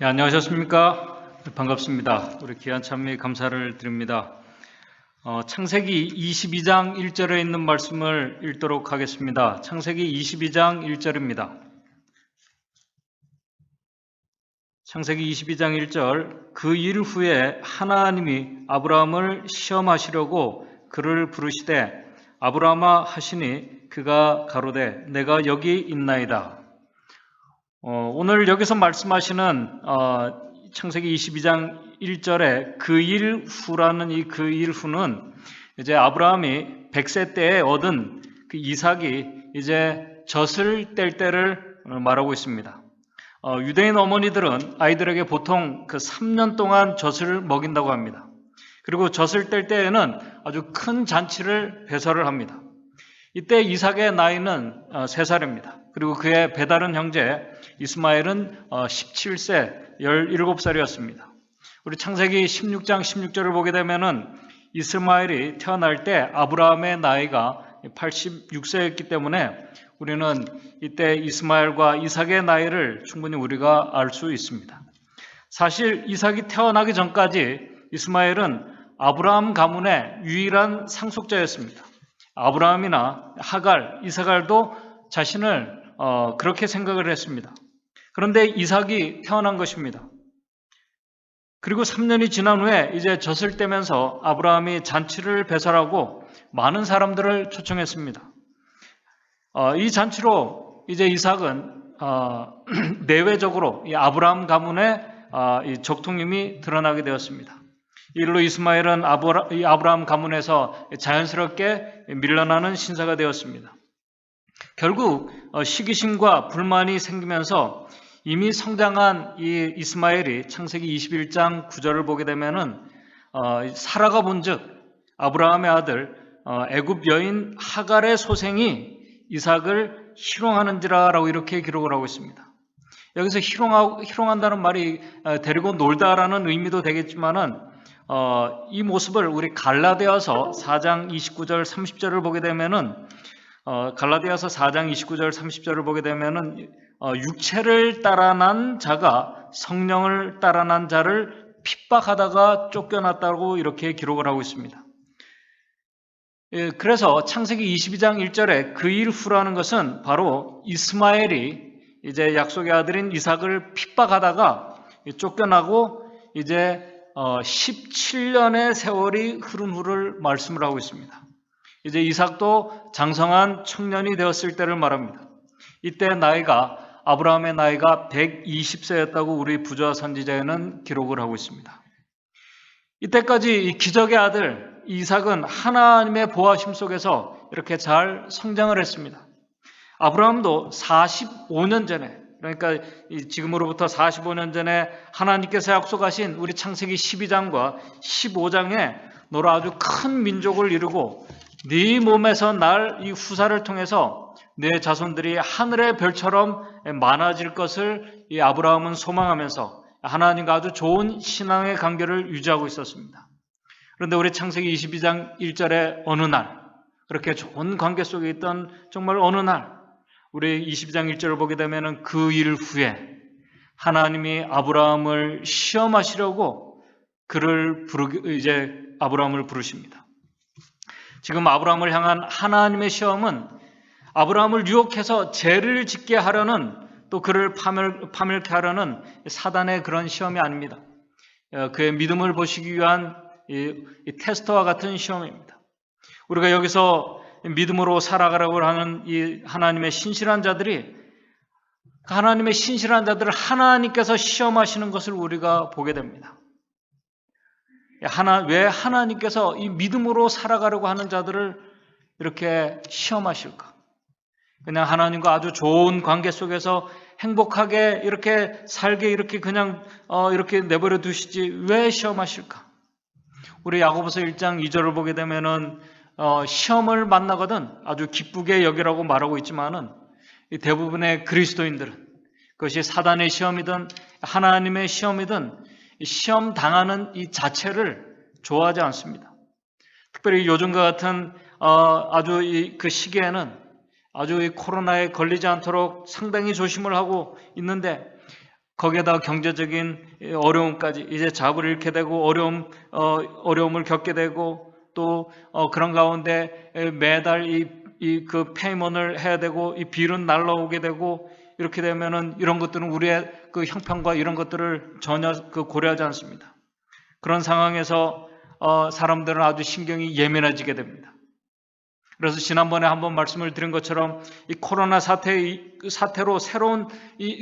안녕하셨습니까? 반갑습니다. 우리 귀한 참여에 감사를 드립니다. 창세기 22장 1절에 있는 말씀을 읽도록 하겠습니다. 창세기 22장 1절입니다. 창세기 22장 1절, 그 일 후에 하나님이 아브라함을 시험하시려고 그를 부르시되 아브라함아 하시니 그가 가로되 내가 여기 있나이다. 오늘 여기서 말씀하시는 창세기 22장 1절에 그 일 후라는 이 그 일 후는 이제 아브라함이 100세 때에 얻은 그 이삭이 이제 젖을 뗄 때를 말하고 있습니다. 유대인 어머니들은 아이들에게 보통 그 3년 동안 젖을 먹인다고 합니다. 그리고 젖을 뗄 때에는 아주 큰 잔치를 배설을 합니다. 이때 이삭의 나이는 3살입니다. 그리고 그의 배다른 형제 이스마엘은 17세, 17살이었습니다. 우리 창세기 16장 16절을 보게 되면은 이스마엘이 태어날 때 아브라함의 나이가 86세였기 때문에 우리는 이때 이스마엘과 이삭의 나이를 충분히 우리가 알 수 있습니다. 사실 이삭이 태어나기 전까지 이스마엘은 아브라함 가문의 유일한 상속자였습니다. 아브라함이나 하갈, 이사갈도 자신을 그렇게 생각을 했습니다. 그런데 이삭이 태어난 것입니다. 그리고 3년이 지난 후에 이제 젖을 떼면서 아브라함이 잔치를 배설하고 많은 사람들을 초청했습니다. 이 잔치로 이제 이삭은 내외적으로 이 아브라함 가문의 이 적통임이 드러나게 되었습니다. 이로 이스마엘은 아브라함 가문에서 자연스럽게 밀려나는 신사가 되었습니다. 결국 시기심과 불만이 생기면서 이미 성장한 이 이스마엘이 창세기 21장 9절을 보게 되면은 사라가 본즉 아브라함의 아들 애굽 여인 하갈의 소생이 이삭을 희롱하는지라라고 이렇게 기록을 하고 있습니다. 여기서 희롱한다는 말이 데리고 놀다라는 의미도 되겠지만은 이 모습을 우리 갈라디아서 4장 29절 30절을 보게 되면은 갈라디아서 4장 29절 30절을 보게 되면은 육체를 따라난 자가 성령을 따라난 자를 핍박하다가 쫓겨났다고 이렇게 기록을 하고 있습니다. 그래서 창세기 22장 1절에 그 일 후라는 것은 바로 이스마엘이 이제 약속의 아들인 이삭을 핍박하다가 쫓겨나고 이제 17년의 세월이 흐른 후를 말씀을 하고 있습니다. 이제 이삭도 장성한 청년이 되었을 때를 말합니다. 이때 아브라함의 나이가 120세였다고 우리 부조화 선지자에는 기록을 하고 있습니다. 이때까지 이 기적의 아들 이삭은 하나님의 보호하심 속에서 이렇게 잘 성장을 했습니다. 아브라함도 45년 전에, 그러니까 지금으로부터 45년 전에 하나님께서 약속하신 우리 창세기 12장과 15장에 너로 아주 큰 민족을 이루고 네 몸에서 날 이 후사를 통해서 내 자손들이 하늘의 별처럼 많아질 것을 이 아브라함은 소망하면서 하나님과 아주 좋은 신앙의 관계를 유지하고 있었습니다. 그런데 우리 창세기 22장 1절에 어느 날, 그렇게 좋은 관계 속에 있던 정말 어느 날, 우리 22장 1절을 보게 되면 그 일 후에 하나님이 아브라함을 시험하시려고 이제 아브라함을 부르십니다. 지금 아브라함을 향한 하나님의 시험은 아브라함을 유혹해서 죄를 짓게 하려는, 또 그를 파멸케 하려는 사단의 그런 시험이 아닙니다. 그의 믿음을 보시기 위한 이 테스트와 같은 시험입니다. 우리가 여기서 믿음으로 살아가라고 하는 이 하나님의 신실한 자들을 하나님께서 시험하시는 것을 우리가 보게 됩니다. 왜 하나님께서 이 믿음으로 살아가려고 하는 자들을 이렇게 시험하실까? 그냥 하나님과 아주 좋은 관계 속에서 행복하게 이렇게 살게 이렇게 그냥 이렇게 내버려 두시지 왜 시험하실까? 우리 야고보서 1장 2절을 보게 되면은 시험을 만나거든 아주 기쁘게 여기라고 말하고 있지만은 대부분의 그리스도인들은 그것이 사단의 시험이든 하나님의 시험이든 시험 당하는 이 자체를 좋아하지 않습니다. 특별히 요즘과 같은 아주 그 시기에는 아주 이 코로나에 걸리지 않도록 상당히 조심을 하고 있는데 거기에다 경제적인 어려움까지 이제 잡을 잃게 되고 어려움을 겪게 되고 또 그런 가운데 매달 그 페이먼을 해야 되고 이 빌은 날라오게 되고 이렇게 되면은 이런 것들은 우리의 그 형편과 이런 것들을 전혀 고려하지 않습니다. 그런 상황에서 사람들은 아주 신경이 예민해지게 됩니다. 그래서 지난번에 한번 말씀을 드린 것처럼 이 코로나 사태로 새로운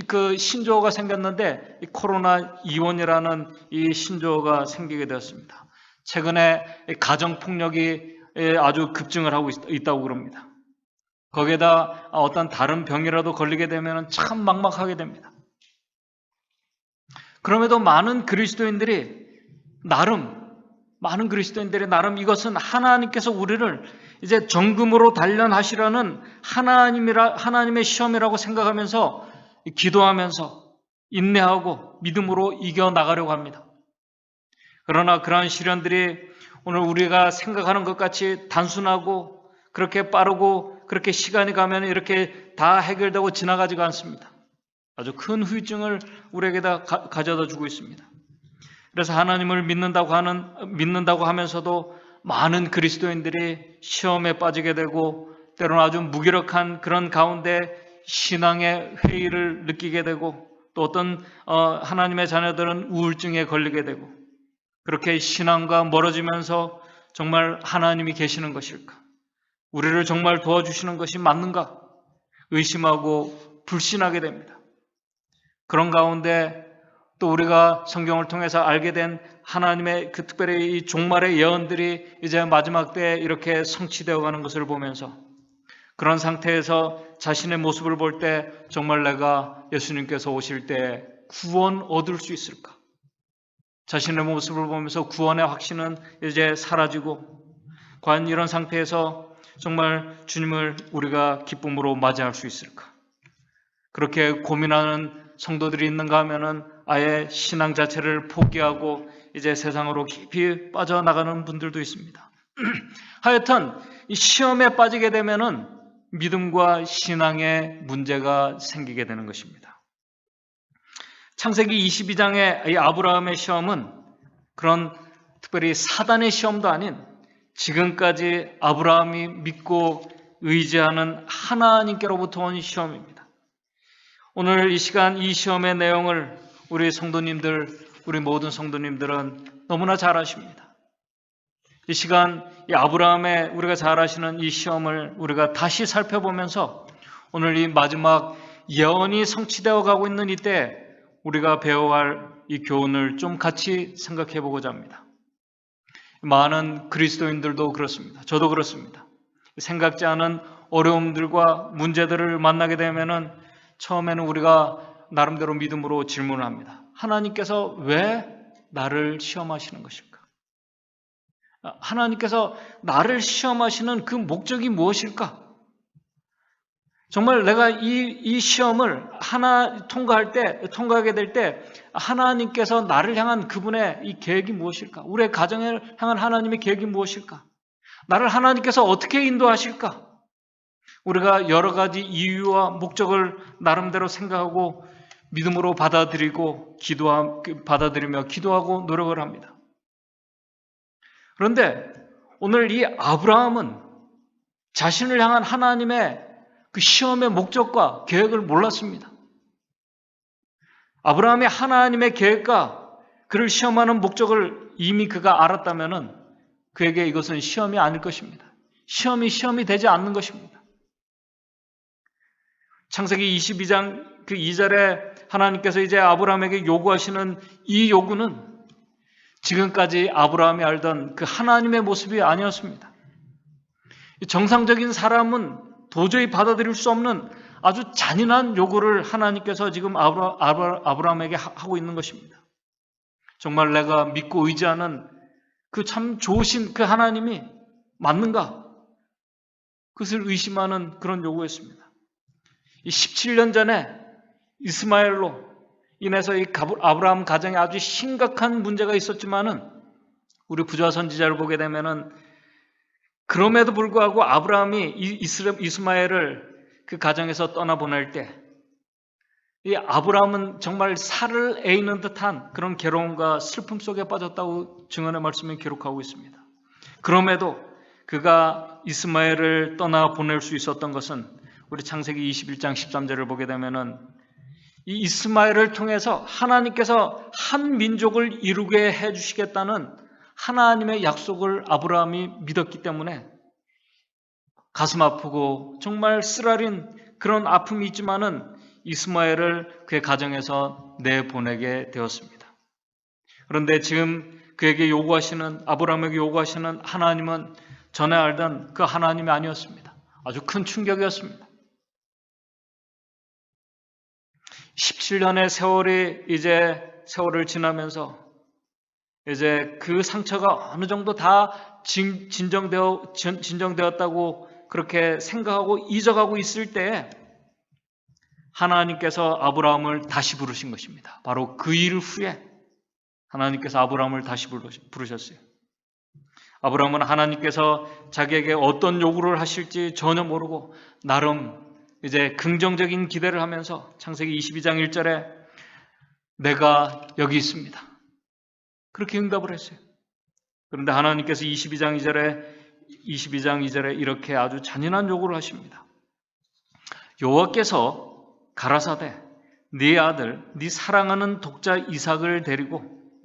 그 신조어가 생겼는데 이 코로나 이혼이라는 이 신조어가 생기게 되었습니다. 최근에 가정 폭력이 아주 급증을 하고 있다고 그럽니다. 거기에다 어떤 다른 병이라도 걸리게 되면 참 막막하게 됩니다. 그럼에도 많은 그리스도인들이 나름 이것은 하나님께서 우리를 이제 정금으로 단련하시라는 하나님의 시험이라고 생각하면서 기도하면서 인내하고 믿음으로 이겨나가려고 합니다. 그러나 그러한 시련들이 오늘 우리가 생각하는 것 같이 단순하고 그렇게 빠르고 그렇게 시간이 가면 이렇게 다 해결되고 지나가지가 않습니다. 아주 큰 후유증을 우리에게다 가져다 주고 있습니다. 그래서 하나님을 믿는다고 하면서도 많은 그리스도인들이 시험에 빠지게 되고 때로는 아주 무기력한 그런 가운데 신앙의 회의를 느끼게 되고 또 어떤 하나님의 자녀들은 우울증에 걸리게 되고 그렇게 신앙과 멀어지면서 정말 하나님이 계시는 것일까? 우리를 정말 도와주시는 것이 맞는가? 의심하고 불신하게 됩니다. 그런 가운데 또 우리가 성경을 통해서 알게 된 하나님의 그 특별히 이 종말의 예언들이 이제 마지막 때에 이렇게 성취되어 가는 것을 보면서 그런 상태에서 자신의 모습을 볼 때 정말 내가 예수님께서 오실 때 구원 얻을 수 있을까? 자신의 모습을 보면서 구원의 확신은 이제 사라지고 과연 이런 상태에서 정말 주님을 우리가 기쁨으로 맞이할 수 있을까? 그렇게 고민하는 성도들이 있는가 하면은 아예 신앙 자체를 포기하고 이제 세상으로 깊이 빠져나가는 분들도 있습니다. 하여튼 이 시험에 빠지게 되면은 믿음과 신앙에 문제가 생기게 되는 것입니다. 창세기 22장의 이 아브라함의 시험은 그런 특별히 사단의 시험도 아닌 지금까지 아브라함이 믿고 의지하는 하나님께로부터 온 시험입니다. 오늘 이 시간 이 시험의 내용을 우리 모든 성도님들은 너무나 잘 아십니다. 이 시간 이 아브라함의 우리가 잘 아시는 이 시험을 우리가 다시 살펴보면서 오늘 이 마지막 예언이 성취되어 가고 있는 이때 우리가 배워야 할 이 교훈을 좀 같이 생각해 보고자 합니다. 많은 그리스도인들도 그렇습니다. 저도 그렇습니다. 생각지 않은 어려움들과 문제들을 만나게 되면은 처음에는 우리가 나름대로 믿음으로 질문을 합니다. 하나님께서 왜 나를 시험하시는 것일까? 하나님께서 나를 시험하시는 그 목적이 무엇일까? 정말 내가 이 시험을 통과하게 될 때 하나님께서 나를 향한 그분의 이 계획이 무엇일까? 우리의 가정을 향한 하나님의 계획이 무엇일까? 나를 하나님께서 어떻게 인도하실까? 우리가 여러 가지 이유와 목적을 나름대로 생각하고 믿음으로 받아들이며 기도하고 노력을 합니다. 그런데 오늘 이 아브라함은 자신을 향한 하나님의 그 시험의 목적과 계획을 몰랐습니다. 아브라함이 하나님의 계획과 그를 시험하는 목적을 이미 그가 알았다면 그에게 이것은 시험이 아닐 것입니다. 시험이 되지 않는 것입니다. 창세기 22장 그 2절에 하나님께서 이제 아브라함에게 요구하시는 이 요구는 지금까지 아브라함이 알던 그 하나님의 모습이 아니었습니다. 정상적인 사람은 도저히 받아들일 수 없는 아주 잔인한 요구를 하나님께서 지금 아브라함에게 하고 있는 것입니다. 정말 내가 믿고 의지하는 그 참 좋으신 그 하나님이 맞는가? 그것을 의심하는 그런 요구였습니다. 이 17년 전에 이스마엘로 인해서 이 아브라함 가정에 아주 심각한 문제가 있었지만은 우리 부자 선지자를 보게 되면은 그럼에도 불구하고 아브라함이 이스마엘을 그 가정에서 떠나보낼 때 이 아브라함은 정말 살을 에이는 듯한 그런 괴로움과 슬픔 속에 빠졌다고 증언의 말씀에 기록하고 있습니다. 그럼에도 그가 이스마엘을 떠나 보낼 수 있었던 것은 우리 창세기 21장 13절을 보게 되면은 이 이스마엘을 통해서 하나님께서 한 민족을 이루게 해주시겠다는 하나님의 약속을 아브라함이 믿었기 때문에 가슴 아프고 정말 쓰라린 그런 아픔이 있지만은 이스마엘을 그의 가정에서 내보내게 되었습니다. 그런데 지금 그에게 요구하시는, 아브라함에게 요구하시는 하나님은 전에 알던 그 하나님이 아니었습니다. 아주 큰 충격이었습니다. 17년의 세월을 지나면서 이제 그 상처가 어느 정도 다 진정되었다고 그렇게 생각하고 잊어가고 있을 때에 하나님께서 아브라함을 다시 부르신 것입니다. 바로 그 일 후에 하나님께서 아브라함을 다시 부르셨어요. 아브라함은 하나님께서 자기에게 어떤 요구를 하실지 전혀 모르고 나름 이제 긍정적인 기대를 하면서 창세기 22장 1절에 내가 여기 있습니다. 그렇게 응답을 했어요. 그런데 하나님께서 22장 2절에 이렇게 아주 잔인한 요구를 하십니다. 여호와께서 가라사대 네 아들 네 사랑하는 독자 이삭을 데리고,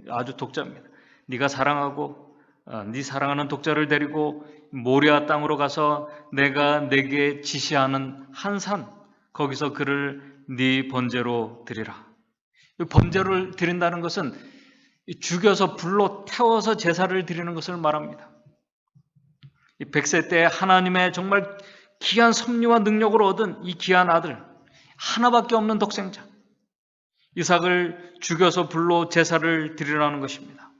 아주 독자입니다. 네가 사랑하고 네 사랑하는 독자를 데리고 모리아 땅으로 가서 내가 네게 지시하는 한 산, 거기서 그를 네 번제로 드리라. 번제를 드린다는 것은 죽여서 불로 태워서 제사를 드리는 것을 말합니다. 100세 때 하나님의 정말 귀한 섭리와 능력을 얻은 이 귀한 아들, 하나밖에 없는 독생자 이삭을 죽여서 불로 제사를 드리라는 것입니다.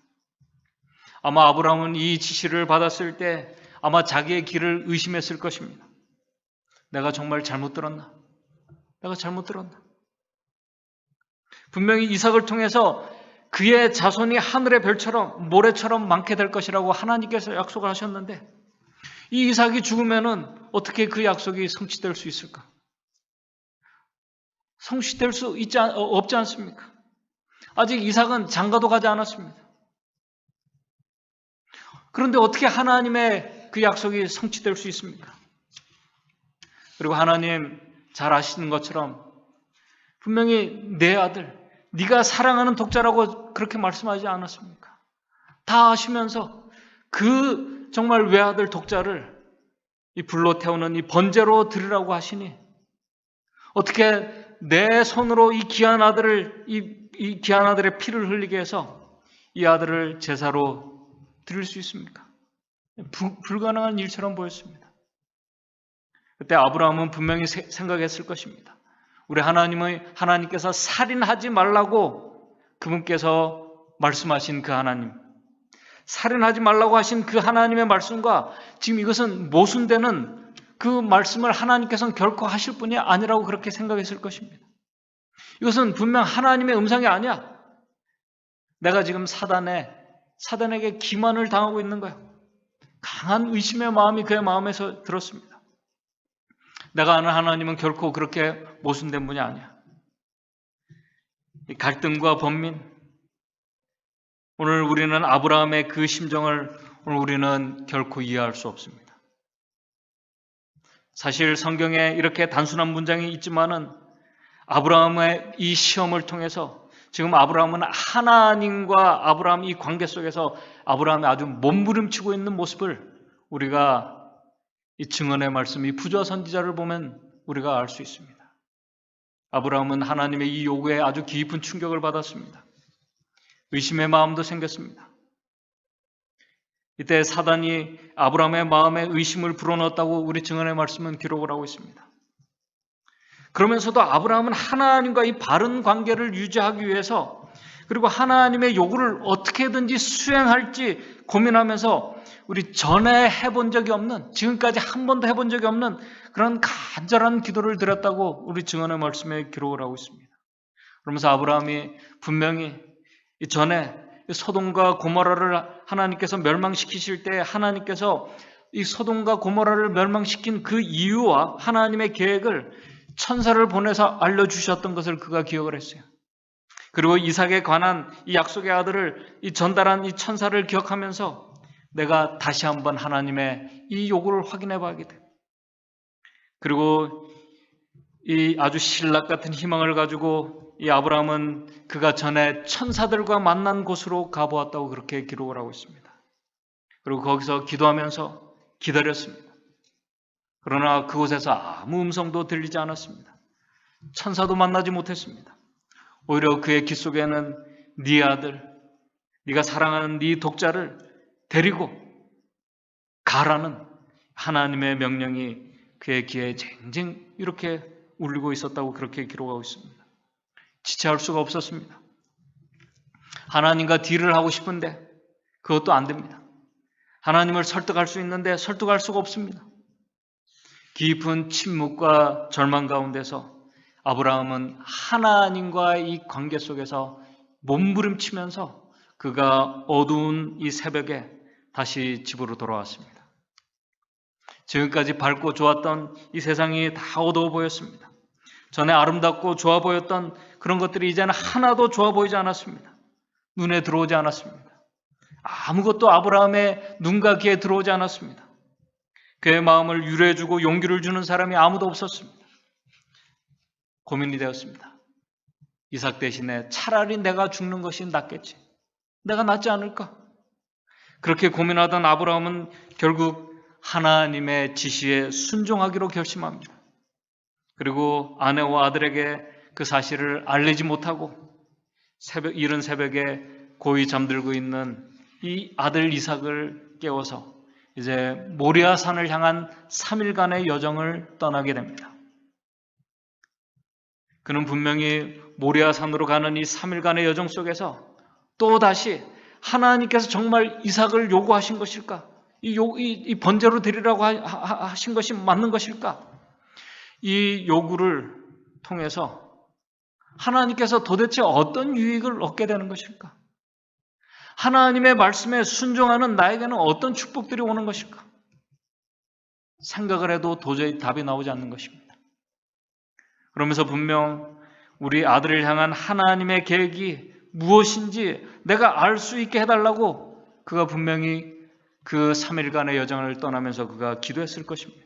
아마 아브라함은 이 지시를 받았을 때 아마 자기의 길을 의심했을 것입니다. 내가 정말 잘못 들었나? 내가 잘못 들었나? 분명히 이삭을 통해서 그의 자손이 하늘의 별처럼 모래처럼 많게 될 것이라고 하나님께서 약속을 하셨는데 이 이삭이 죽으면은 어떻게 그 약속이 성취될 수 있을까? 성취될 수 없지 않습니까? 아직 이삭은 장가도 가지 않았습니다. 그런데 어떻게 하나님의 그 약속이 성취될 수 있습니까? 그리고 하나님 잘 아시는 것처럼 분명히 내 아들, 네가 사랑하는 독자라고 그렇게 말씀하지 않았습니까? 다 아시면서 그 정말 외아들 독자를 이 불로 태우는 이 번제로 드리라고 하시니 어떻게 내 손으로 이 귀한 아들의 피를 흘리게 해서 이 아들을 제사로 드릴 수 있습니까? 불가능한 일처럼 보였습니다. 그때 아브라함은 분명히 생각했을 것입니다. 우리 하나님께서 살인하지 말라고 그분께서 말씀하신 그 하나님, 살인하지 말라고 하신 그 하나님의 말씀과 지금 이것은 모순되는 그 말씀을 하나님께서는 결코 하실 분이 아니라고 그렇게 생각했을 것입니다. 이것은 분명 하나님의 음성이 아니야. 내가 지금 사단에게 기만을 당하고 있는 거야. 강한 의심의 마음이 그의 마음에서 들었습니다. 내가 아는 하나님은 결코 그렇게 모순된 분이 아니야. 이 갈등과 번민, 오늘 우리는 아브라함의 그 심정을 오늘 우리는 결코 이해할 수 없습니다. 사실 성경에 이렇게 단순한 문장이 있지만은 아브라함의 이 시험을 통해서 지금 아브라함은 하나님과 아브라함 이 관계 속에서 아브라함이 아주 몸부림치고 있는 모습을 우리가 이 증언의 말씀, 이 부조와 선지자를 보면 우리가 알 수 있습니다. 아브라함은 하나님의 이 요구에 아주 깊은 충격을 받았습니다. 의심의 마음도 생겼습니다. 이때 사단이 아브라함의 마음에 의심을 불어넣었다고 우리 증언의 말씀은 기록을 하고 있습니다. 그러면서도 아브라함은 하나님과 이 바른 관계를 유지하기 위해서 그리고 하나님의 요구를 어떻게든지 수행할지 고민하면서 우리 전에 해본 적이 없는, 지금까지 한 번도 해본 적이 없는 그런 간절한 기도를 드렸다고 우리 증언의 말씀에 기록을 하고 있습니다. 그러면서 아브라함이 분명히 전에 소돔과 고모라를 하나님께서 멸망시키실 때 하나님께서 이 소돔과 고모라를 멸망시킨 그 이유와 하나님의 계획을 천사를 보내서 알려주셨던 것을 그가 기억을 했어요. 그리고 이삭에 관한 이 약속의 아들을 전달한 이 천사를 기억하면서 내가 다시 한번 하나님의 이 요구를 확인해 봐야게 돼요. 그리고 이 아주 신락 같은 희망을 가지고 이 아브라함은 그가 전에 천사들과 만난 곳으로 가보았다고 그렇게 기록을 하고 있습니다. 그리고 거기서 기도하면서 기다렸습니다. 그러나 그곳에서 아무 음성도 들리지 않았습니다. 천사도 만나지 못했습니다. 오히려 그의 귀 속에는 네 아들, 네가 사랑하는 네 독자를 데리고 가라는 하나님의 명령이 그의 귀에 쟁쟁 이렇게 울리고 있었다고 그렇게 기록하고 있습니다. 지체할 수가 없었습니다. 하나님과 딜을 하고 싶은데 그것도 안 됩니다. 하나님을 설득할 수 있는데 설득할 수가 없습니다. 깊은 침묵과 절망 가운데서 아브라함은 하나님과의 이 관계 속에서 몸부림치면서 그가 어두운 이 새벽에 다시 집으로 돌아왔습니다. 지금까지 밝고 좋았던 이 세상이 다 어두워 보였습니다. 전에 아름답고 좋아 보였던 그런 것들이 이제는 하나도 좋아 보이지 않았습니다. 눈에 들어오지 않았습니다. 아무것도 아브라함의 눈과 귀에 들어오지 않았습니다. 그의 마음을 유래해주고 용기를 주는 사람이 아무도 없었습니다. 고민이 되었습니다. 이삭 대신에 차라리 내가 죽는 것이 낫겠지. 내가 낫지 않을까? 그렇게 고민하던 아브라함은 결국 하나님의 지시에 순종하기로 결심합니다. 그리고 아내와 아들에게 그 사실을 알리지 못하고 이른 새벽에 고이 잠들고 있는 이 아들 이삭을 깨워서 이제 모리아 산을 향한 3일간의 여정을 떠나게 됩니다. 그는 분명히 모리아 산으로 가는 이 3일간의 여정 속에서 또다시 하나님께서 정말 이삭을 요구하신 것일까? 이 번제로 드리라고 하신 것이 맞는 것일까? 이 요구를 통해서 하나님께서 도대체 어떤 유익을 얻게 되는 것일까? 하나님의 말씀에 순종하는 나에게는 어떤 축복들이 오는 것일까? 생각을 해도 도저히 답이 나오지 않는 것입니다. 그러면서 분명 우리 아들을 향한 하나님의 계획이 무엇인지 내가 알 수 있게 해달라고 그가 분명히 그 3일간의 여정을 떠나면서 그가 기도했을 것입니다.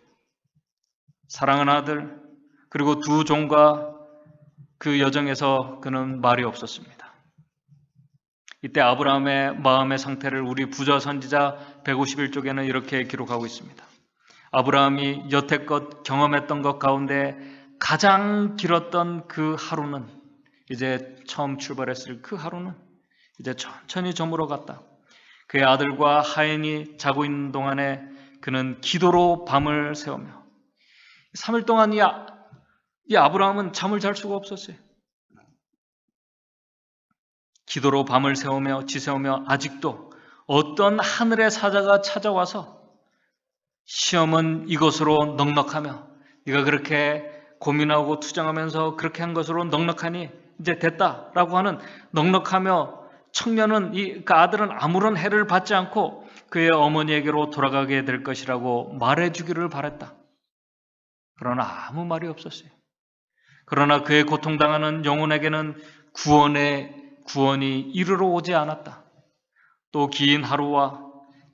사랑하는 아들, 그리고 두 종과 그 여정에서 그는 말이 없었습니다. 이때 아브라함의 마음의 상태를 우리 부자 선지자 151쪽에는 이렇게 기록하고 있습니다. 아브라함이 여태껏 경험했던 것 가운데 가장 길었던 그 하루는, 이제 처음 출발했을 그 하루는 이제 천천히 저물어 갔다. 그의 아들과 하인이 자고 있는 동안에 그는 기도로 밤을 새우며 3일 동안 이 아브라함은 잠을 잘 수가 없었어요. 기도로 밤을 지새우며 아직도 어떤 하늘의 사자가 찾아와서 시험은 이것으로 넉넉하며 네가 그렇게 고민하고 투정하면서 그렇게 한 것으로 넉넉하니 이제 됐다라고 하는 넉넉하며 청년은 그 아들은 아무런 해를 받지 않고 그의 어머니에게로 돌아가게 될 것이라고 말해주기를 바랬다. 그러나 아무 말이 없었어요. 그러나 그의 고통당하는 영혼에게는 구원이 이르러 오지 않았다. 또 긴 하루와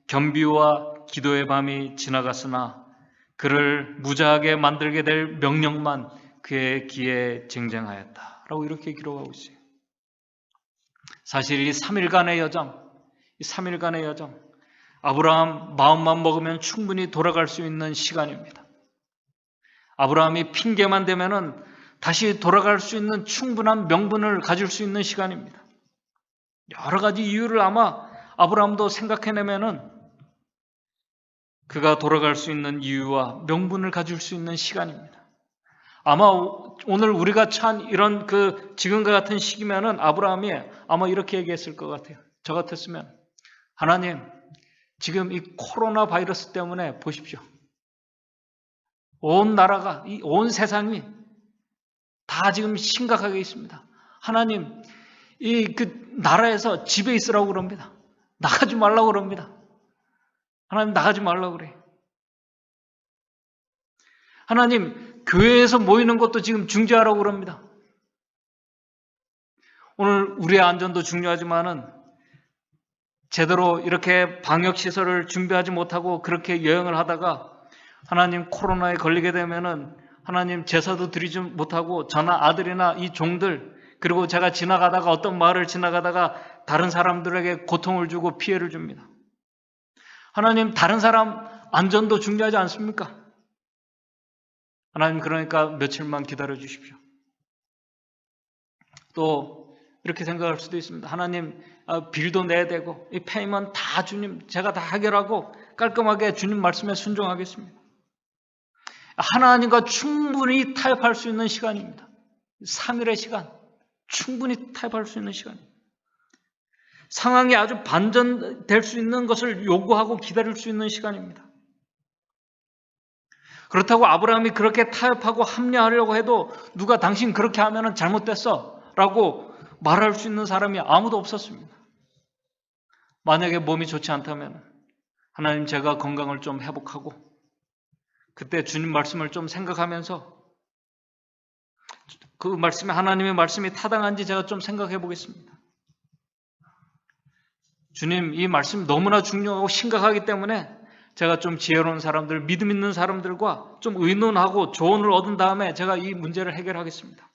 겸비와 기도의 밤이 지나갔으나 그를 무자하게 만들게 될 명령만 그의 귀에 쟁쟁하였다. 라고 이렇게 기록하고 있어요. 사실 이 3일간의 여정, 아브라함 마음만 먹으면 충분히 돌아갈 수 있는 시간입니다. 아브라함이 핑계만 대면은 다시 돌아갈 수 있는 충분한 명분을 가질 수 있는 시간입니다. 여러 가지 이유를 아마 아브라함도 생각해내면은 그가 돌아갈 수 있는 이유와 명분을 가질 수 있는 시간입니다. 아마 오늘 우리가 처한 이런 지금과 같은 시기면은 아브라함이 아마 이렇게 얘기했을 것 같아요. 저 같았으면 하나님, 지금 이 코로나 바이러스 때문에 보십시오. 온 나라가, 온 세상이 다 지금 심각하게 있습니다. 하나님, 나라에서 집에 있으라고 그럽니다. 나가지 말라고 그럽니다. 하나님, 나가지 말라고 그래. 하나님, 교회에서 모이는 것도 지금 중지하라고 그럽니다. 오늘 우리의 안전도 중요하지만은 제대로 이렇게 방역시설을 준비하지 못하고 그렇게 여행을 하다가 하나님 코로나에 걸리게 되면은 하나님 제사도 드리지 못하고 저나 아들이나 이 종들, 그리고 제가 지나가다가 어떤 마을을 지나가다가 다른 사람들에게 고통을 주고 피해를 줍니다. 하나님, 다른 사람 안전도 중요하지 않습니까? 하나님, 그러니까 며칠만 기다려 주십시오. 또 이렇게 생각할 수도 있습니다. 하나님, 빌도 내야 되고 이 페이먼 다 주님, 제가 다 해결하고 깔끔하게 주님 말씀에 순종하겠습니다. 하나님과 충분히 타협할 수 있는 시간입니다. 3일의 시간, 충분히 타협할 수 있는 시간입니다. 상황이 아주 반전될 수 있는 것을 요구하고 기다릴 수 있는 시간입니다. 그렇다고 아브라함이 그렇게 타협하고 합리화하려고 해도 누가 당신 그렇게 하면 잘못됐어 라고 말할 수 있는 사람이 아무도 없었습니다. 만약에 몸이 좋지 않다면 하나님, 제가 건강을 좀 회복하고 그때 주님 말씀을 좀 생각하면서 그 말씀에 하나님의 말씀이 타당한지 제가 좀 생각해 보겠습니다. 주님, 이 말씀이 너무나 중요하고 심각하기 때문에 제가 좀 지혜로운 사람들, 믿음 있는 사람들과 좀 의논하고 조언을 얻은 다음에 제가 이 문제를 해결하겠습니다.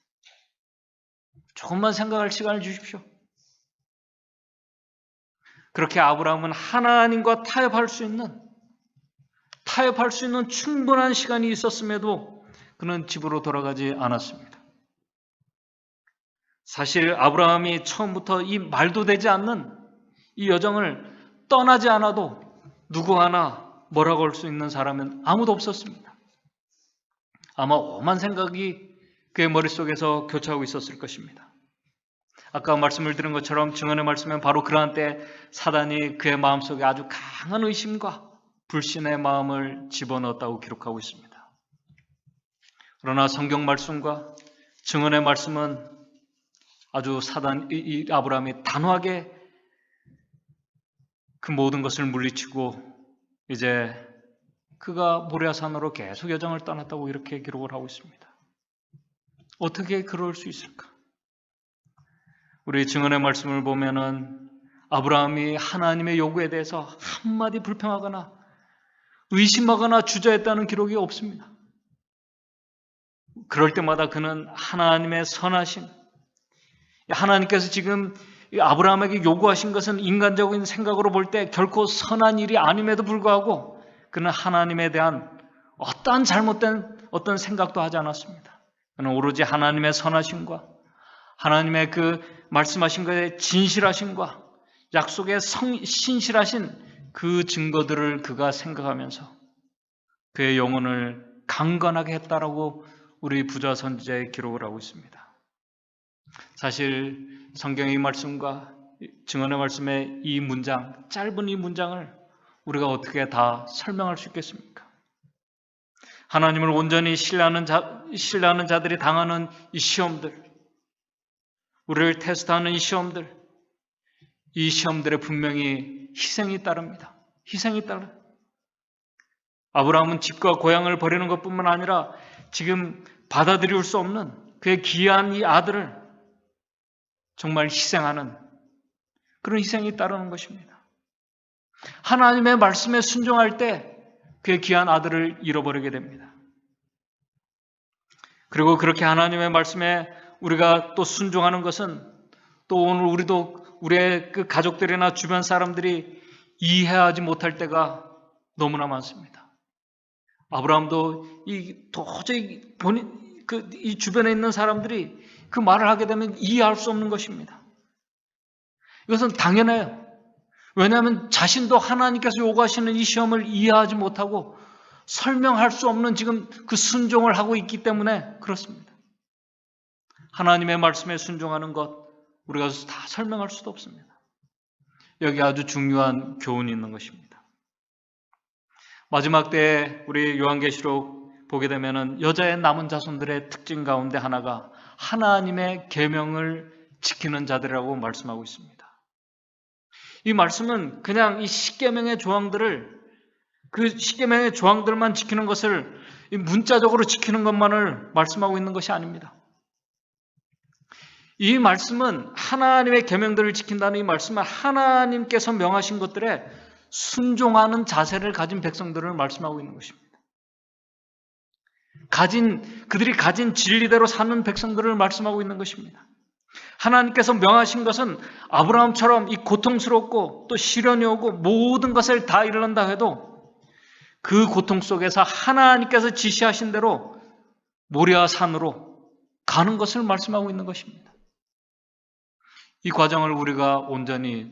조금만 생각할 시간을 주십시오. 그렇게 아브라함은 하나님과 타협할 수 있는 충분한 시간이 있었음에도 그는 집으로 돌아가지 않았습니다. 사실 아브라함이 처음부터 이 말도 되지 않는 이 여정을 떠나지 않아도 누구 하나 뭐라고 할 수 있는 사람은 아무도 없었습니다. 아마 오만 생각이 그의 머릿속에서 교차하고 있었을 것입니다. 아까 말씀을 드린 것처럼 증언의 말씀은 바로 그러한 때 사단이 그의 마음속에 아주 강한 의심과 불신의 마음을 집어넣었다고 기록하고 있습니다. 그러나 성경 말씀과 증언의 말씀은 아주 이 아브라함이 단호하게 그 모든 것을 물리치고 이제 그가 모리아산으로 계속 여정을 떠났다고 이렇게 기록을 하고 있습니다. 어떻게 그럴 수 있을까? 우리 증언의 말씀을 보면은 아브라함이 하나님의 요구에 대해서 한마디 불평하거나 의심하거나 주저했다는 기록이 없습니다. 그럴 때마다 그는 하나님의 선하심, 하나님께서 지금 아브라함에게 요구하신 것은 인간적인 생각으로 볼 때 결코 선한 일이 아님에도 불구하고 그는 하나님에 대한 어떠한 잘못된 어떤 생각도 하지 않았습니다. 그는 오로지 하나님의 선하심과 하나님의 그 말씀하신 것의 진실하심과 약속의 신실하신 그 증거들을 그가 생각하면서 그의 영혼을 강건하게 했다라고 우리 부자 선지자의 기록을 하고 있습니다. 사실 성경의 이 말씀과 증언의 말씀의 이 문장, 짧은 이 문장을 우리가 어떻게 다 설명할 수 있겠습니까? 하나님을 온전히 신뢰하는 자들이 당하는 이 시험들, 우리를 테스트하는 이 시험들에 분명히 희생이 따릅니다. 희생이 따릅니다. 아브라함은 집과 고향을 버리는 것뿐만 아니라 지금 받아들일 수 없는 그의 귀한 이 아들을 정말 희생하는 그런 희생이 따르는 것입니다. 하나님의 말씀에 순종할 때 그의 귀한 아들을 잃어버리게 됩니다. 그리고 그렇게 하나님의 말씀에 우리가 또 순종하는 것은 또 오늘 우리의 그 가족들이나 주변 사람들이 이해하지 못할 때가 너무나 많습니다. 아브라함도 도저히 이 주변에 있는 사람들이 그 말을 하게 되면 이해할 수 없는 것입니다. 이것은 당연해요. 왜냐하면 자신도 하나님께서 요구하시는 이 시험을 이해하지 못하고 설명할 수 없는 지금 그 순종을 하고 있기 때문에 그렇습니다. 하나님의 말씀에 순종하는 것 우리가 다 설명할 수도 없습니다. 여기 아주 중요한 교훈이 있는 것입니다. 마지막 때에 우리 요한계시록 보게 되면은 여자의 남은 자손들의 특징 가운데 하나가 하나님의 계명을 지키는 자들이라고 말씀하고 있습니다. 이 말씀은 그냥 이 십계명의 조항들을 그 십계명의 조항들만 지키는 것을 문자적으로 지키는 것만을 말씀하고 있는 것이 아닙니다. 이 말씀은 하나님의 계명들을 지킨다는 이 말씀은 하나님께서 명하신 것들에 순종하는 자세를 가진 백성들을 말씀하고 있는 것입니다. 그들이 가진 진리대로 사는 백성들을 말씀하고 있는 것입니다. 하나님께서 명하신 것은 아브라함처럼 이 고통스럽고 또 시련이 오고 모든 것을 다 잃는다 해도 그 고통 속에서 하나님께서 지시하신 대로 모리아 산으로 가는 것을 말씀하고 있는 것입니다. 이 과정을 우리가 온전히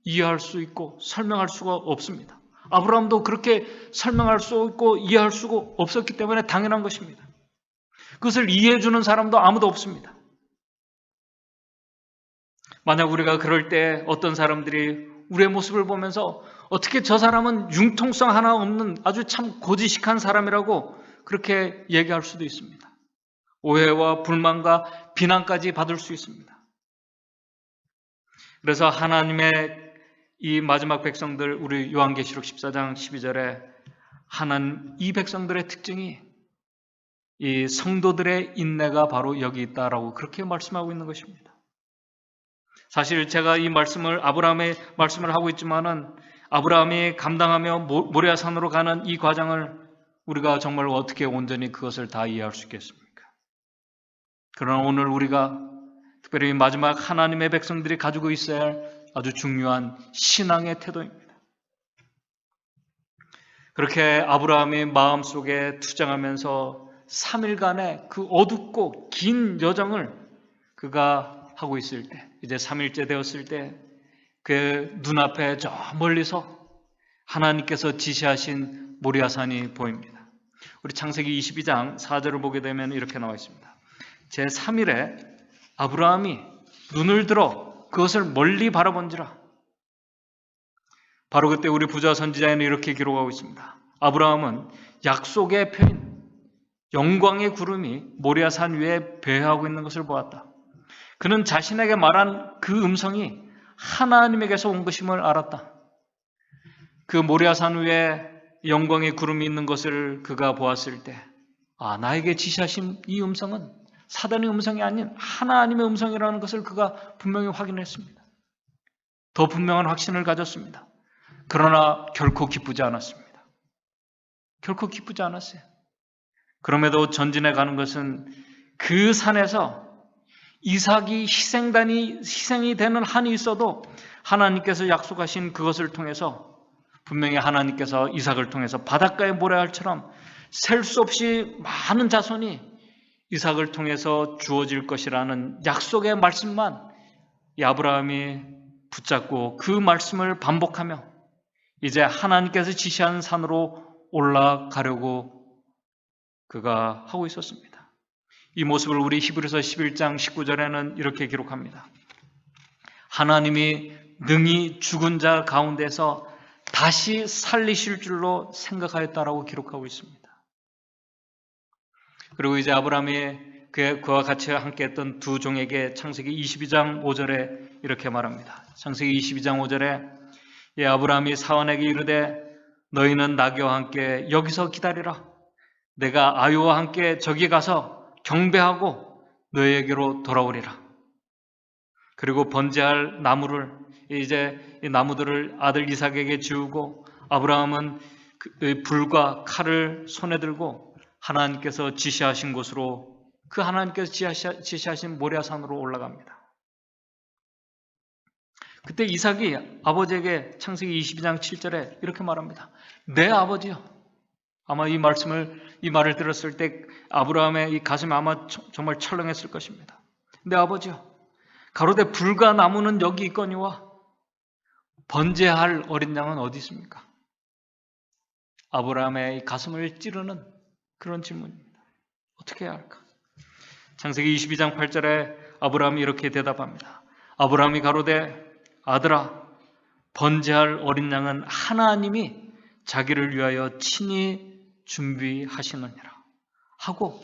이해할 수 있고 설명할 수가 없습니다. 아브라함도 그렇게 설명할 수 있고 이해할 수가 없었기 때문에 당연한 것입니다. 그것을 이해해 주는 사람도 아무도 없습니다. 만약 우리가 그럴 때 어떤 사람들이 우리의 모습을 보면서 어떻게 저 사람은 융통성 하나 없는 아주 참 고지식한 사람이라고 그렇게 얘기할 수도 있습니다. 오해와 불만과 비난까지 받을 수 있습니다. 그래서 하나님의 이 마지막 백성들, 우리 요한계시록 14장 12절에 이 백성들의 특징이 이 성도들의 인내가 바로 여기 있다라고 그렇게 말씀하고 있는 것입니다. 사실 제가 이 말씀을 아브라함의 말씀을 하고 있지만은 아브라함이 감당하며 모리아산으로 가는 이 과정을 우리가 정말 어떻게 온전히 그것을 다 이해할 수 있겠습니까? 그러나 오늘 우리가 특별히 마지막 하나님의 백성들이 가지고 있어야 할 아주 중요한 신앙의 태도입니다. 그렇게 아브라함이 마음속에 투정하면서 3일간의 그 어둡고 긴 여정을 그가 하고 있을 때, 이제 3일째 되었을 때 그 눈앞에 저 멀리서 하나님께서 지시하신 모리아산이 보입니다. 우리 창세기 22장 4절을 보게 되면 이렇게 나와 있습니다. 제3일에 아브라함이 눈을 들어 그것을 멀리 바라본지라. 바로 그때 우리 부자 선지자에는 이렇게 기록하고 있습니다. 아브라함은 약속의 표인 영광의 구름이 모리아산 위에 배회하고 있는 것을 보았다. 그는 자신에게 말한 그 음성이 하나님에게서 온 것임을 알았다. 그 모리아산 위에 영광의 구름이 있는 것을 그가 보았을 때, 나에게 지시하신 이 음성은 사단의 음성이 아닌 하나님의 음성이라는 것을 그가 분명히 확인했습니다. 더 분명한 확신을 가졌습니다. 그러나 결코 기쁘지 않았습니다. 결코 기쁘지 않았어요. 그럼에도 전진해 가는 것은 그 산에서 이삭이 희생이 되는 한이 있어도 하나님께서 약속하신 그것을 통해서 분명히 하나님께서 이삭을 통해서 바닷가의 모래알처럼 셀 수 없이 많은 자손이 이삭을 통해서 주어질 것이라는 약속의 말씀만 이 아브라함이 붙잡고 그 말씀을 반복하며 이제 하나님께서 지시한 산으로 올라가려고 그가 하고 있었습니다. 이 모습을 우리 히브리서 11장 19절에는 이렇게 기록합니다. 하나님이 능히 죽은 자 가운데서 다시 살리실 줄로 생각하였다라고 기록하고 있습니다. 그리고 이제 아브라함이 그와 같이 함께 했던 두 종에게 창세기 22장 5절에 이렇게 말합니다. 창세기 22장 5절에 아브라함이 사원에게 이르되 너희는 나귀와 함께 여기서 기다리라. 내가 아유와 함께 저기 가서 경배하고 너희에게로 돌아오리라. 그리고 번제할 나무를 이제 이 나무들을 아들 이삭에게 지우고 아브라함은 불과 칼을 손에 들고 하나님께서 지시하신 곳으로 그 하나님께서 지시하신 모리아산으로 올라갑니다. 그때 이삭이 아버지에게 창세기 22장 7절에 이렇게 말합니다. 내 아버지요. 아마 이 말을 들었을 때 아브라함의 이 가슴이 아마 정말 철렁했을 것입니다. 내 아버지요. 가로되 불과 나무는 여기 있거니와 번제할 어린 양은 어디 있습니까? 아브라함의 가슴을 찌르는 그런 질문입니다. 어떻게 해야 할까? 창세기 22장 8절에 아브라함이 이렇게 대답합니다. 아브라함이 가로되 아들아 번제할 어린 양은 하나님이 자기를 위하여 친히 준비하시느니라 하고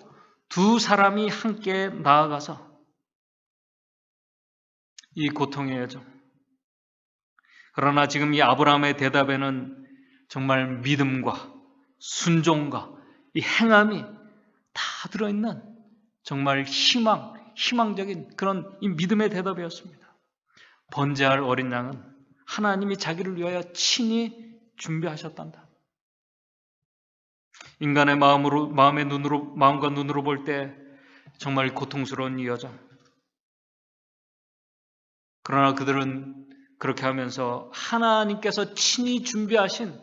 두 사람이 함께 나아가서 이 고통의 여정. 그러나 지금 이 아브라함의 대답에는 정말 믿음과 순종과 이 행함이 다 들어있는 정말 희망적인 그런 이 믿음의 대답이었습니다. 번제할 어린 양은 하나님이 자기를 위하여 친히 준비하셨단다. 인간의 마음과 눈으로 볼 때 정말 고통스러운 이 여정. 그러나 그들은 그렇게 하면서 하나님께서 친히 준비하신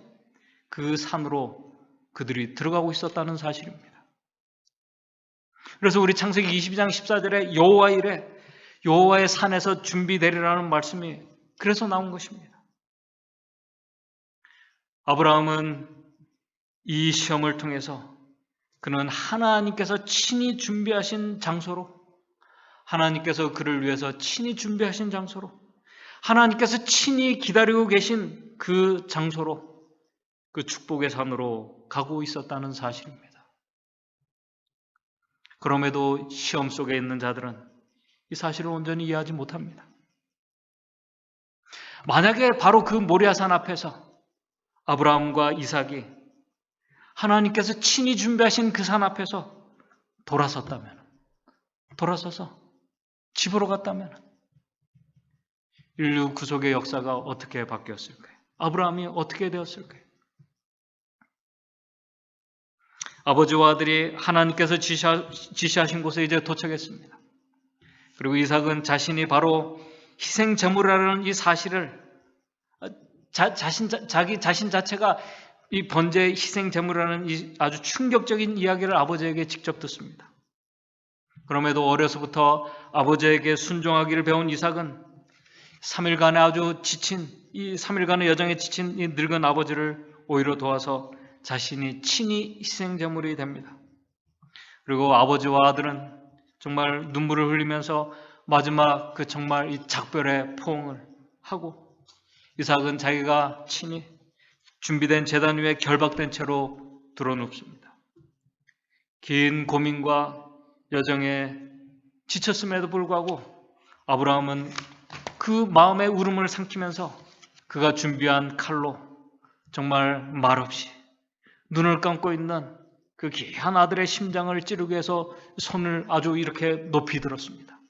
그 산으로 그들이 들어가고 있었다는 사실입니다. 그래서 우리 창세기 22장 14절에 여호와 이래 여호와의 산에서 준비되리라는 말씀이 그래서 나온 것입니다. 아브라함은 이 시험을 통해서 그는 하나님께서 친히 준비하신 장소로, 하나님께서 그를 위해서 친히 준비하신 장소로, 하나님께서 친히 기다리고 계신 그 장소로, 그 축복의 산으로 가고 있었다는 사실입니다. 그럼에도 시험 속에 있는 자들은 이 사실을 온전히 이해하지 못합니다. 만약에 바로 그 모리아산 앞에서 아브라함과 이삭이 하나님께서 친히 준비하신 그 산 앞에서 돌아서서 집으로 갔다면 인류 구속의 역사가 어떻게 바뀌었을까요? 아브라함이 어떻게 되었을까요? 아버지와 아들이 하나님께서 지시하신 곳에 이제 도착했습니다. 그리고 이삭은 자신이 바로 희생 제물이라는 이 사실을 자기 자신 자체가 이 번제 희생 제물이라는 이 아주 충격적인 이야기를 아버지에게 직접 듣습니다. 그럼에도 어려서부터 아버지에게 순종하기를 배운 이삭은 3일간의 아주 지친 이 3일간의 여정에 지친 이 늙은 아버지를 오히려 도와서 자신이 친히 희생 제물이 됩니다. 그리고 아버지와 아들은 정말 눈물을 흘리면서 마지막 그 정말 이 작별의 포옹을 하고 이삭은 자기가 친히 준비된 제단 위에 결박된 채로 드러눕습니다. 긴 고민과 여정에 지쳤음에도 불구하고 아브라함은 그 마음의 울음을 삼키면서 그가 준비한 칼로 정말 말없이 눈을 감고 있는 그 귀한 아들의 심장을 찌르기 위해서 손을 아주 이렇게 높이 들었습니다.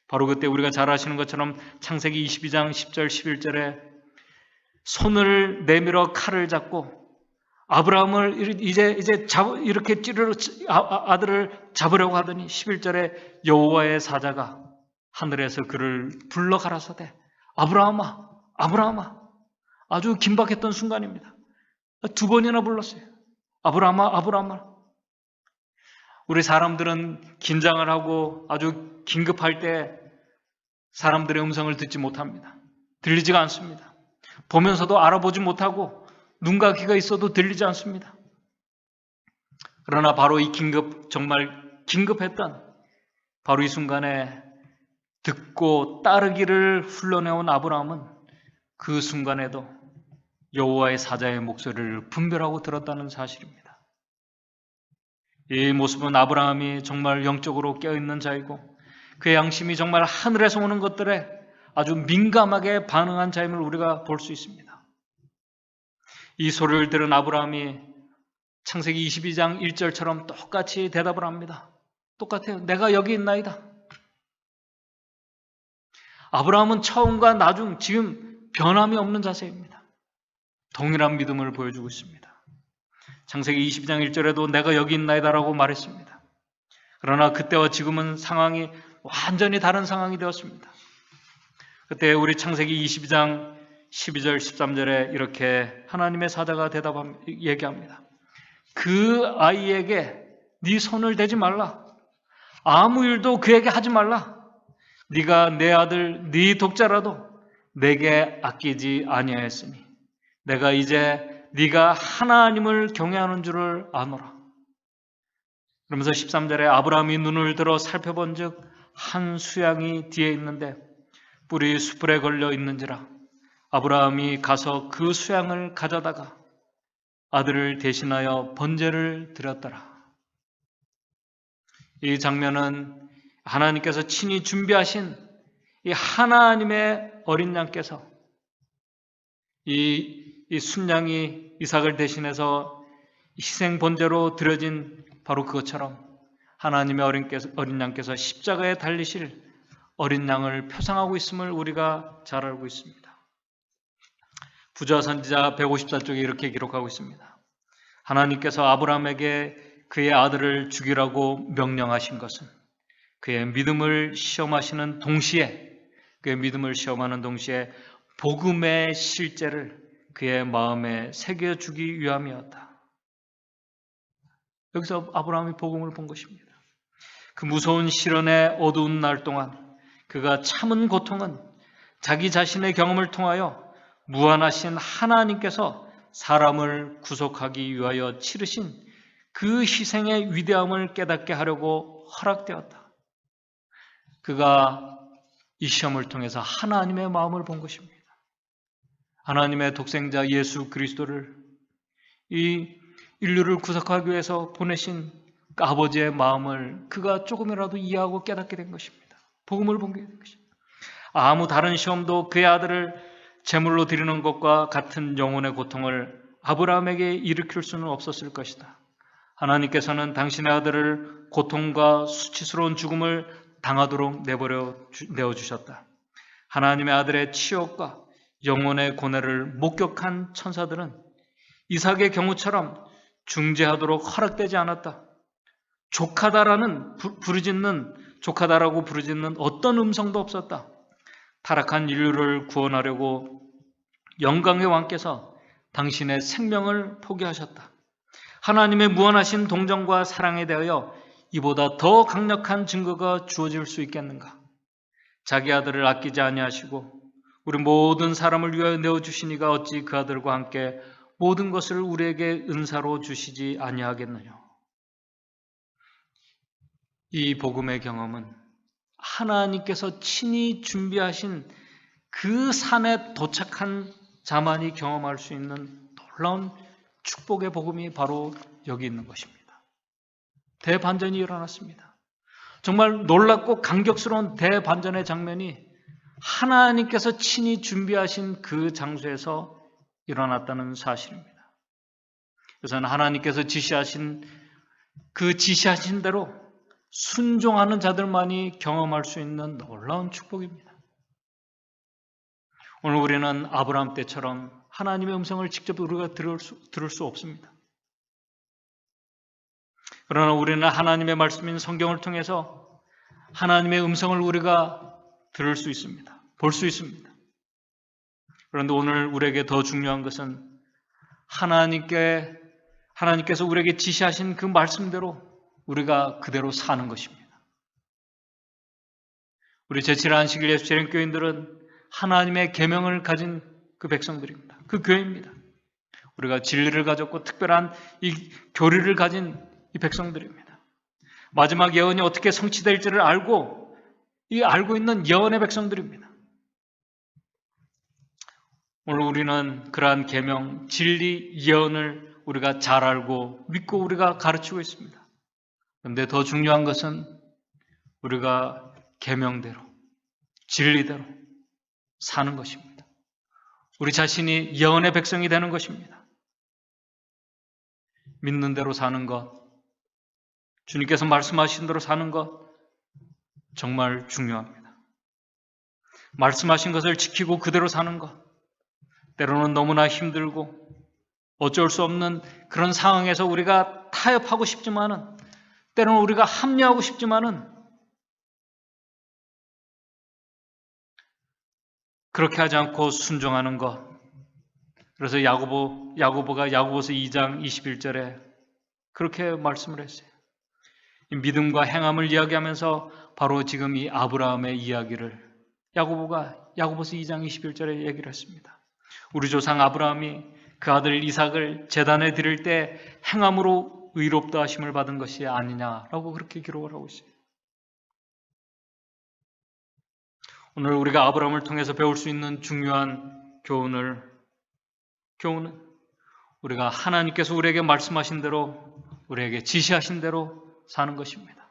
바로 그때 우리가 잘 아시는 것처럼 창세기 22장 10절 11절에 손을 내밀어 칼을 잡고 아브라함을 이제 이렇게 아들을 잡으려고 하더니 11절에 여호와의 사자가 하늘에서 그를 불러 가라사대 아브라함아 아브라함아. 아주 긴박했던 순간입니다. 2번이나 불렀어요. 아브라함아 아브라함아. 우리 사람들은 긴장을 하고 아주 긴급할 때 사람들의 음성을 듣지 못합니다. 들리지가 않습니다. 보면서도 알아보지 못하고 눈과 귀가 있어도 들리지 않습니다. 그러나 바로 이 정말 긴급했던 바로 이 순간에 듣고 따르기를 흘러내온 아브라함은 그 순간에도 여호와의 사자의 목소리를 분별하고 들었다는 사실입니다. 이 모습은 아브라함이 정말 영적으로 깨어있는 자이고 그의 양심이 정말 하늘에서 오는 것들에 아주 민감하게 반응한 자임을 우리가 볼 수 있습니다. 이 소리를 들은 아브라함이 창세기 22장 1절처럼 똑같이 대답을 합니다. 똑같아요. 내가 여기 있나이다. 아브라함은 처음과 나중 지금 변함이 없는 자세입니다. 동일한 믿음을 보여주고 있습니다. 창세기 22장 1절에도 내가 여기 있나이다라고 말했습니다. 그러나 그때와 지금은 상황이 완전히 다른 상황이 되었습니다. 그때 우리 창세기 22장 12절 13절에 이렇게 하나님의 사자가 얘기합니다. 그 아이에게 네 손을 대지 말라. 아무 일도 그에게 하지 말라. 네가 내 아들 네 독자라도 내게 아끼지 아니하였으니 내가 이제 네가 하나님을 경외하는 줄을 아노라. 그러면서 13절에 아브라함이 눈을 들어 살펴본즉 한 수양이 뒤에 있는데 뿔이 수풀에 걸려 있는지라 아브라함이 가서 그 수양을 가져다가 아들을 대신하여 번제를 드렸더라. 이 장면은 하나님께서 친히 준비하신 이 하나님의 어린 양께서 이 이 순양이 이삭을 대신해서 희생 번제로 드려진 바로 그것처럼 하나님의 어린 양께서 십자가에 달리실 어린 양을 표상하고 있음을 우리가 잘 알고 있습니다. 부자 선지자 154쪽에 이렇게 기록하고 있습니다. 하나님께서 아브라함에게 그의 아들을 죽이라고 명령하신 것은 그의 믿음을 시험하는 동시에 복음의 실제를 그의 마음에 새겨주기 위함이었다. 여기서 아브라함이 복음을 본 것입니다. 그 무서운 시련의 어두운 날 동안 그가 참은 고통은 자기 자신의 경험을 통하여 무한하신 하나님께서 사람을 구속하기 위하여 치르신 그 희생의 위대함을 깨닫게 하려고 허락되었다. 그가 이 시험을 통해서 하나님의 마음을 본 것입니다. 하나님의 독생자 예수 그리스도를 이 인류를 구속하기 위해서 보내신 그 아버지의 마음을 그가 조금이라도 이해하고 깨닫게 된 것입니다. 복음을 본 것입니다. 아무 다른 시험도 그의 아들을 제물로 드리는 것과 같은 영혼의 고통을 아브라함에게 일으킬 수는 없었을 것이다. 하나님께서는 당신의 아들을 고통과 수치스러운 죽음을 당하도록 내어주셨다. 하나님의 아들의 치욕과 영혼의 고뇌를 목격한 천사들은 이삭의 경우처럼 중재하도록 허락되지 않았다. 조카다라고 부르짖는 어떤 음성도 없었다. 타락한 인류를 구원하려고 영광의 왕께서 당신의 생명을 포기하셨다. 하나님의 무한하신 동정과 사랑에 대하여 이보다 더 강력한 증거가 주어질 수 있겠는가? 자기 아들을 아끼지 아니하시고 우리 모든 사람을 위하여 내어주신 이가 어찌 그 아들과 함께 모든 것을 우리에게 은사로 주시지 아니하겠느냐? 이 복음의 경험은 하나님께서 친히 준비하신 그 산에 도착한 자만이 경험할 수 있는 놀라운 축복의 복음이 바로 여기 있는 것입니다. 대반전이 일어났습니다. 정말 놀랍고 감격스러운 대반전의 장면이 하나님께서 친히 준비하신 그 장소에서 일어났다는 사실입니다. 그래서 하나님께서 지시하신 대로 순종하는 자들만이 경험할 수 있는 놀라운 축복입니다. 오늘 우리는 아브라함 때처럼 하나님의 음성을 직접 우리가 들을 수 없습니다. 그러나 우리는 하나님의 말씀인 성경을 통해서 하나님의 음성을 우리가 들을 수 있습니다. 볼 수 있습니다. 그런데 오늘 우리에게 더 중요한 것은 하나님께서 우리에게 지시하신 그 말씀대로 우리가 그대로 사는 것입니다. 우리 제7안식일 예수재림교인들은 하나님의 계명을 가진 그 백성들입니다. 그 교회입니다. 우리가 진리를 가졌고 특별한 이 교리를 가진 이 백성들입니다. 마지막 예언이 어떻게 성취될지를 알고 있는 예언의 백성들입니다. 오늘 우리는 그러한 계명, 진리, 예언을 우리가 잘 알고 믿고 우리가 가르치고 있습니다. 그런데 더 중요한 것은 우리가 계명대로, 진리대로 사는 것입니다. 우리 자신이 예언의 백성이 되는 것입니다. 믿는 대로 사는 것, 주님께서 말씀하신 대로 사는 것 정말 중요합니다. 말씀하신 것을 지키고 그대로 사는 것, 때로는 너무나 힘들고 어쩔 수 없는 그런 상황에서 우리가 타협하고 싶지만은 때로는 우리가 합리하고 싶지만은 그렇게 하지 않고 순종하는 것. 그래서 야고보가 야고보서 2장 21절에 그렇게 말씀을 했어요. 이 믿음과 행함을 이야기하면서 바로 지금 이 아브라함의 이야기를 야고보서 2장 21절에 얘기를 했습니다. 우리 조상 아브라함이 그 아들 이삭을 제단에 드릴 때 행함으로 의롭다 하심을 받은 것이 아니냐라고 그렇게 기록을 하고 있어요. 오늘 우리가 아브라함을 통해서 배울 수 있는 중요한 교훈은 우리가 하나님께서 우리에게 말씀하신 대로 우리에게 지시하신 대로 사는 것입니다.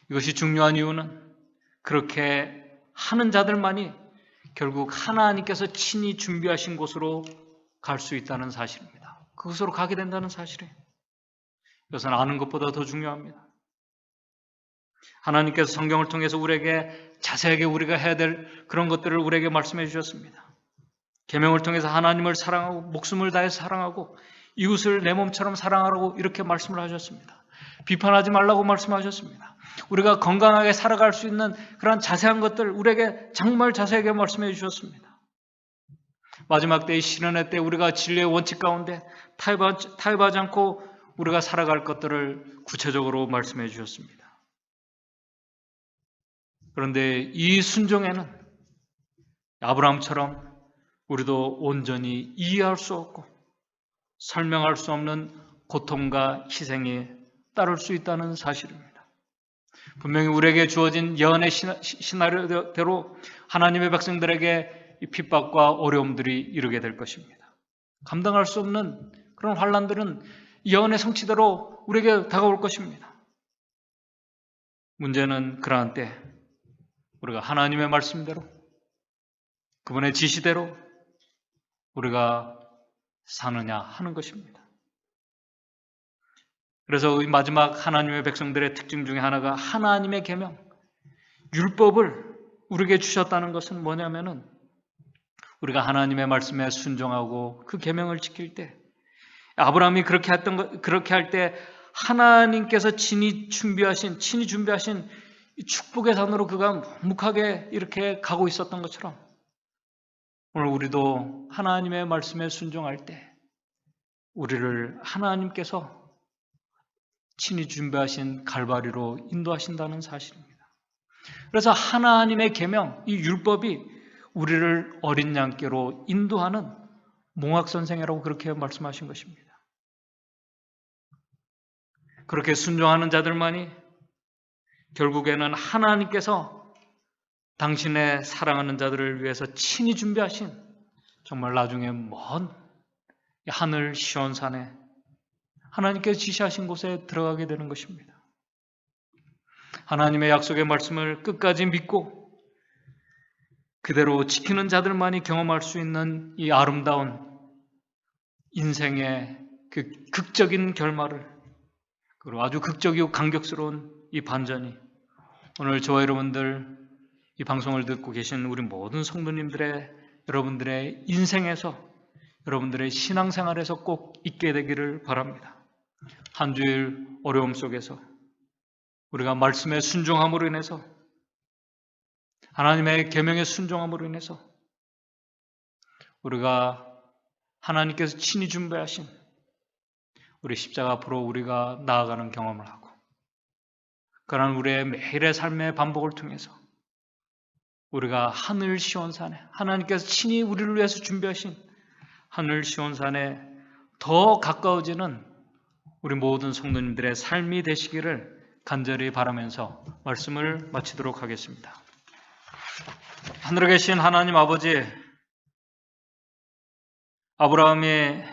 이것이 중요한 이유는 그렇게 하는 자들만이 결국 하나님께서 친히 준비하신 곳으로 갈 수 있다는 사실입니다. 그곳으로 가게 된다는 사실이에요. 이것은 아는 것보다 더 중요합니다. 하나님께서 성경을 통해서 우리에게 자세하게 우리가 해야 될 그런 것들을 우리에게 말씀해 주셨습니다. 계명을 통해서 하나님을 사랑하고 목숨을 다해서 사랑하고 이웃을 내 몸처럼 사랑하라고 이렇게 말씀을 하셨습니다. 비판하지 말라고 말씀하셨습니다. 우리가 건강하게 살아갈 수 있는 그런 자세한 것들 우리에게 정말 자세하게 말씀해 주셨습니다. 마지막 때의 시련의 때 우리가 진리의 원칙 가운데 타협하지 않고 우리가 살아갈 것들을 구체적으로 말씀해 주셨습니다. 그런데 이 순종에는 아브라함처럼 우리도 온전히 이해할 수 없고 설명할 수 없는 고통과 희생이 따를 수 있다는 사실입니다. 분명히 우리에게 주어진 예언의 시나리오대로 하나님의 백성들에게 이 핍박과 어려움들이 이르게 될 것입니다. 감당할 수 없는 그런 환난들은 예언의 성취대로 우리에게 다가올 것입니다. 문제는 그러한 때 우리가 하나님의 말씀대로 그분의 지시대로 우리가 사느냐 하는 것입니다. 그래서 이 마지막 하나님의 백성들의 특징 중에 하나가 하나님의 계명, 율법을 우리에게 주셨다는 것은 뭐냐면은 우리가 하나님의 말씀에 순종하고 그 계명을 지킬 때 아브라함이 그렇게 할 때 하나님께서 친히 준비하신 이 축복의 산으로 그가 묵묵하게 이렇게 가고 있었던 것처럼 오늘 우리도 하나님의 말씀에 순종할 때 우리를 하나님께서 친히 준비하신 갈바리로 인도하신다는 사실입니다. 그래서 하나님의 계명, 이 율법이 우리를 어린 양께로 인도하는 몽학선생이라고 그렇게 말씀하신 것입니다. 그렇게 순종하는 자들만이 결국에는 하나님께서 당신의 사랑하는 자들을 위해서 친히 준비하신 정말 나중에 먼 하늘 시온산에 하나님께서 지시하신 곳에 들어가게 되는 것입니다. 하나님의 약속의 말씀을 끝까지 믿고 그대로 지키는 자들만이 경험할 수 있는 이 아름다운 인생의 그 극적인 결말을 그리고 아주 극적이고 감격스러운 이 반전이 오늘 저와 여러분들 이 방송을 듣고 계신 우리 모든 성도님들의 여러분들의 인생에서 여러분들의 신앙생활에서 꼭 있게 되기를 바랍니다. 한 주일 어려움 속에서 우리가 말씀에 순종함으로 인해서 하나님의 계명에 순종함으로 인해서 우리가 하나님께서 친히 준비하신 우리 십자가 앞으로 우리가 나아가는 경험을 하고 그러한 우리의 매일의 삶의 반복을 통해서 우리가 하늘 시온산에 하나님께서 친히 우리를 위해서 준비하신 하늘 시온산에 더 가까워지는 우리 모든 성도님들의 삶이 되시기를 간절히 바라면서 말씀을 마치도록 하겠습니다. 하늘에 계신 하나님 아버지, 아브라함의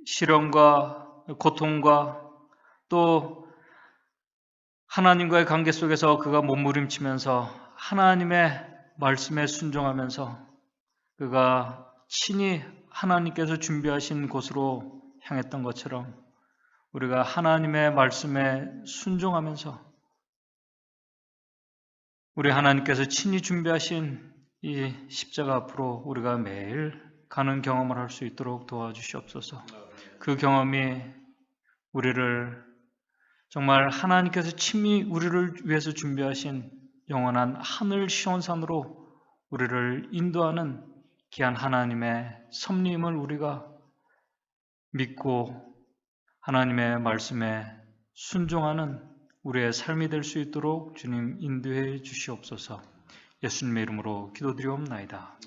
시련과 고통과 또 하나님과의 관계 속에서 그가 몸부림치면서 하나님의 말씀에 순종하면서 그가 친히 하나님께서 준비하신 곳으로 향했던 것처럼 우리가 하나님의 말씀에 순종하면서 우리 하나님께서 친히 준비하신 이 십자가 앞으로 우리가 매일 가는 경험을 할 수 있도록 도와주시옵소서. 그 경험이 우리를 정말 하나님께서 친히 우리를 위해서 준비하신 영원한 하늘 시온산으로 우리를 인도하는 귀한 하나님의 섭리임을 우리가 믿고 하나님의 말씀에 순종하는 우리의 삶이 될 수 있도록 주님 인도해 주시옵소서. 예수님의 이름으로 기도드리옵나이다.